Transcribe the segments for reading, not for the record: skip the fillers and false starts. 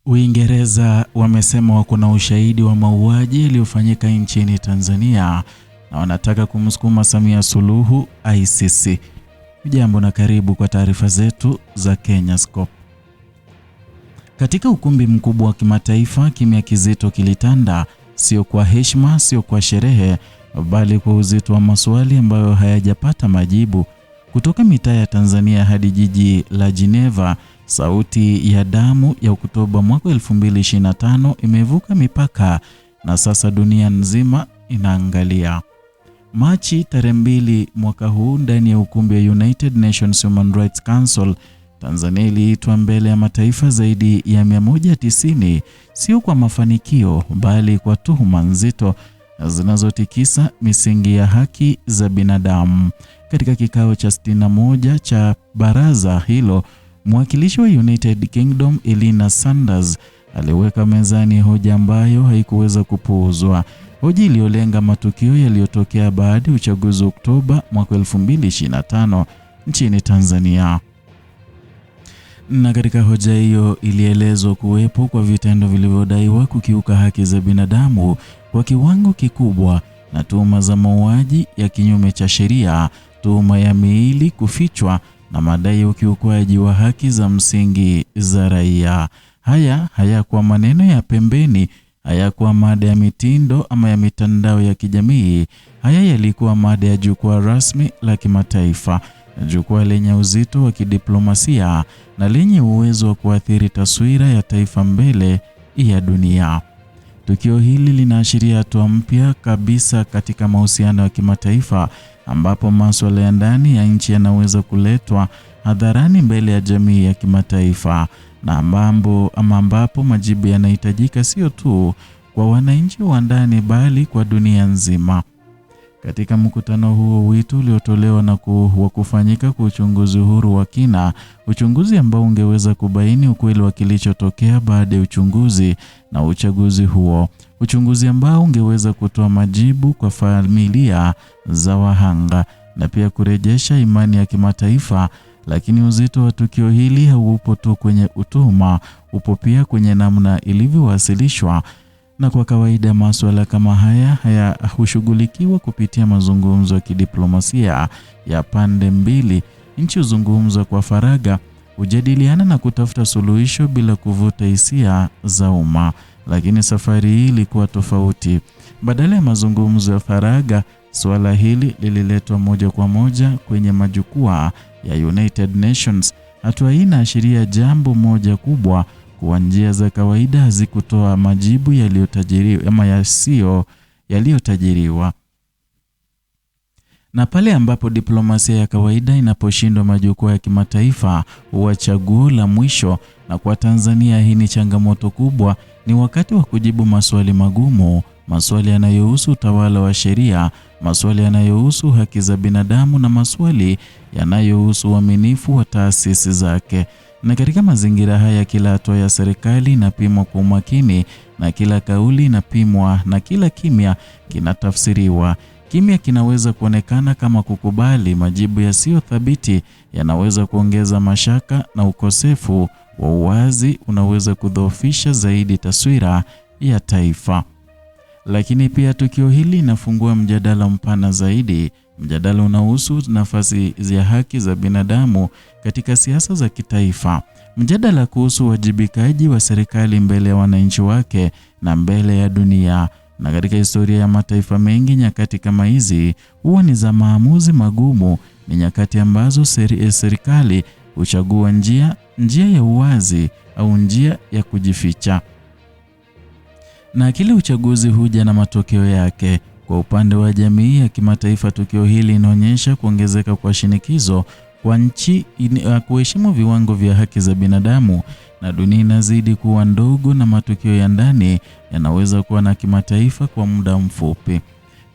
Uingereza wamesema wako na ushahidi wa mauaji yaliyofanyika nchini Tanzania na wanataka kumsukuma Samia Suluhu ICC. Jambo na karibu kwa taarifa zetu za Kenyascope. Katika ukumbi mkubwa wa kimataifa, kimya kizito kilitanda, sio kwa heshima, sio kwa sherehe, bali kwa uzito wa maswali ambayo hayajapata majibu. Kutoka mitaa ya Tanzania hadi jiji la Geneva, sauti ya damu ya Oktoba mwaka 2025 imevuka mipaka na sasa dunia nzima inaangalia. Machi tarehe 2 mwaka huu, ndani ya ukumbi wa United Nations Human Rights Council, Tanzania iliitwa mbele ya mataifa zaidi ya 190, sio kwa mafanikio bali kwa tuhuma nzito zinazotikisa misingi ya haki za binadamu. Katika kikao cha 61 cha baraza hilo, mwakilishi wa United Kingdom Elina Sanders aliweka mezani hoja ambayo haikuweza kupuuzwa. Hoja iliyolenga matukio yaliyotokea baada ya uchaguzi Oktoba mwaka 2025 nchini Tanzania. Na katika hoja hiyo ilielezwa kuwepo kwa vitendo vilivyodaiwa kukiuka haki za binadamu kwa kiwango kikubwa na tuhuma za mauaji ya kinyume cha sheria, tuhuma ya miili kufichwa na madai ya ukiukwaji wa haki za msingi za raia. Haya hayakuwa maneno ya pembeni, hayakuwa mada ya mitindo ama ya mitandao ya kijamii. Haya yalikuwa mada ya jukwaa rasmi la kimataifa, jukwaa lenye uzito wa kidiplomasia na lenye uwezo wa kuathiri taswira ya taifa mbele ya dunia. Tukio hili linaashiria hatua mpya kabisa katika mahusiano ya kimataifa, ambapo masuala ya ndani ya nchi yanaweza kuletwa hadharani mbele ya jamii ya kimataifa, na ambapo majibu yanahitajika sio tu kwa wananchi wa ndani bali kwa dunia nzima. Katika mkutano huo, wito uliotolewa na kufanyika kwa uchunguzi huru wa kina, uchunguzi ambao ungeweza kubaini ukweli wa kilichotokea baada ya uchunguzi na uchaguzi huo, uchunguzi ambao ungeweza kutoa majibu kwa familia za wahanga na pia kurejesha imani ya kimataifa. Lakini uzito wa tukio hili haupo tu kwenye utuma, upo pia kwenye namna ilivyowasilishwa. Na kwa kawaida masuala kama haya hushughulikiwa kupitia mazungumzo ya kidiplomasia ya pande mbili. Nchi huzungumza kwa faragha, hujadiliana na kutafuta suluhisho bila kuvuta hisia za umma. Lakini safari hii ilikuwa tofauti. Badala ya mazungumzo ya faragha, suala hili lililetwa moja kwa moja kwenye majukwaa ya United Nations. Hatua hii inaashiria jambo moja kubwa: kwa njia za kawaida hazikutoa majibu yaliyotajiriwa ama yaliyotajiriwa. Na pale ambapo diplomasia ya kawaida inaposhindwa, majukwaa ya kimataifa huwa chaguo la mwisho. Na kwa Tanzania hii ni changamoto kubwa. Ni wakati wa kujibu maswali magumu, maswali yanayohusu utawala wa sheria, maswali yanayohusu haki za binadamu na maswali yanayohusu uaminifu wa taasisi zake. Na katika mazingira haya, kila hatua ya serikali inapimwa kwa umakini, na kila kauli inapimwa, na kila kimya kinatafsiriwa. Kimya kinaweza kuonekana kama kukubali, majibu yasiyo thabiti yanaweza kuongeza mashaka, na ukosefu wa uwazi unaweza kudhoofisha zaidi taswira ya taifa. Lakini pia tukio hili linafungua mjadala mpana zaidi, mjadala unaohusu nafasi ya haki za binadamu katika siasa za kitaifa, mjadala kuhusu wajibikaji wa serikali mbele ya wananchi wake na mbele ya dunia. Na katika historia ya mataifa mengi, nyakati kama hizi huwa ni za maamuzi magumu. Ni nyakati ambazo serikali huchagua njia ya uwazi au njia ya kujificha. Na kile uchaguzi huja na matokeo yake. Kwa upande wa jamii ya kimataifa, tukio hili linaonyesha kuongezeka kwa shinikizo kwa nchi kuheshimu viwango vya haki za binadamu, na dunia inazidi kuwa ndogo na matukio ya ndani yanaweza kuwa na kimataifa kwa muda mfupi.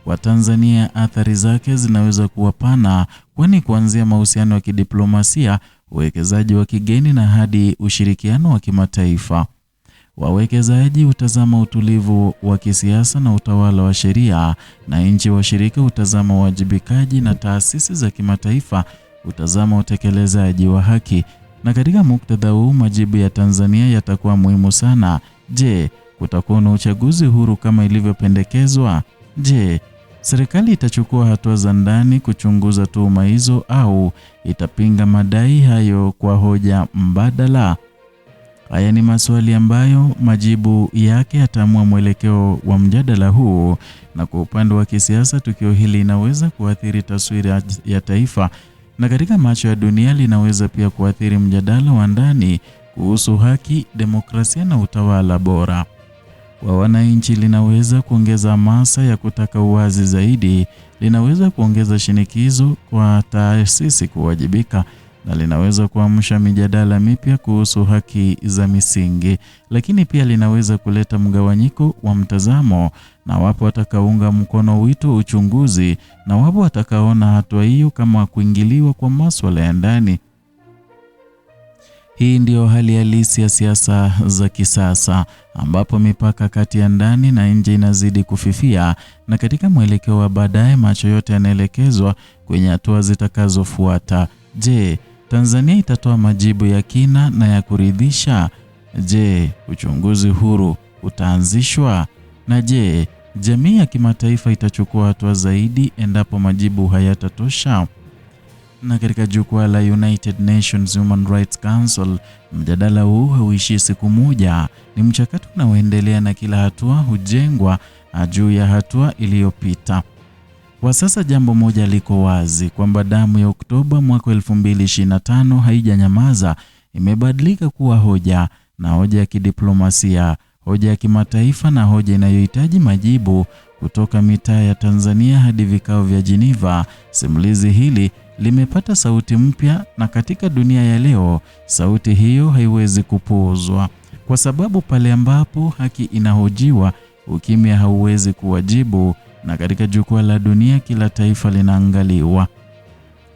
Kwa Tanzania, athari zake zinaweza kuwa pana, kwani kuanzia mahusiano ya kidiplomasia, uwekezaji wa kigeni na hadi ushirikiano wa kimataifa. Wawekezaji hutazama utulivu wa kisiasa na utawala wa sheria, na nchi washirika hutazama uwajibikaji, na taasisi za kimataifa hutazama utekelezaji wa haki. Na katika muktadha huu majibu ya Tanzania yatakuwa muhimu sana. Je, kutakuwa na uchaguzi huru kama ilivyopendekezwa? Je, serikali itachukua hatua za ndani kuchunguza tuhuma hizo au itapinga madai hayo kwa hoja mbadala? Haya ni maswali ambayo majibu yake yataamua mwelekeo wa mjadala huu, na kwa upande wa kisiasa tukio hili linaweza kuathiri taswira ya taifa, na katika macho ya dunia linaweza pia kuathiri mjadala wa ndani kuhusu haki, demokrasia na utawala bora. Kwa wananchi linaweza kuongeza hamasa ya kutaka uwazi zaidi, linaweza kuongeza shinikizo kwa taasisi kuwajibika, na linaweza kuamsha mijadala mipya kuhusu haki za misingi, lakini pia linaweza kuleta mgawanyiko wa mtazamo, na wapo watakaounga mkono wito uchunguzi na wapo watakaona hatua hiyo kama kuingiliwa kwa masuala ya ndani. Hii ndiyo hali halisi ya siasa za kisasa, ambapo mipaka kati ya ndani na nje inazidi kufifia, na katika mwelekeo wa baadaye macho yote yanaelekezwa kwenye hatua zitakazofuata. Je, Tanzania itatoa majibu ya kina na ya kuridhisha? Je, uchunguzi huru utaanzishwa? Na je, jamii ya kimataifa itachukua hatua zaidi endapo majibu hayatatosha? Na katika jukwaa la United Nations Human Rights Council, mjadala huu hauishi siku moja. Ni mchakato unaoendelea na kila hatua hujengwa juu ya hatua iliyopita. Kwa sasa jambo moja liko wazi, kwamba damu ya Oktoba mwaka 2025 haijanyamaza, imebadilika kuwa hoja, na hoja ya kidiplomasia, hoja ya kimataifa, na hoja inayohitaji majibu kutoka mitaa ya Tanzania hadi vikao vya Geneva. Simulizi hili limepata sauti mpya, na katika dunia ya leo sauti hiyo haiwezi kupuuzwa, kwa sababu pale ambapo haki inahojiwa, ukimya hauwezi kuwajibu, na katika jukwaa la dunia kila taifa linaangaliwa.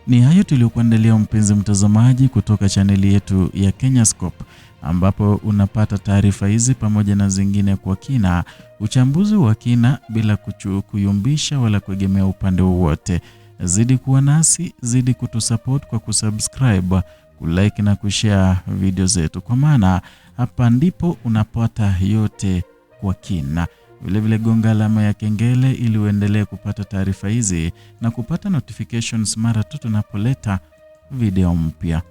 Ni hayo tuliokuandalia mpenzi mtazamaji kutoka chaneli yetu ya Kenyascope, ambapo unapata taarifa hizi pamoja na zingine kwa kina, uchambuzi wa kina bila kuyumbisha wala kuegemea upande wowote. Zidi kuwa nasi, zidi kutusupport kwa kusubscribe, kulike na kushare video zetu, kwa maana hapa ndipo unapata yote kwa kina. Vilevile gonga alama ya kengele ili uendelee kupata taarifa hizi na kupata notifications mara tu tunapoleta video mpya.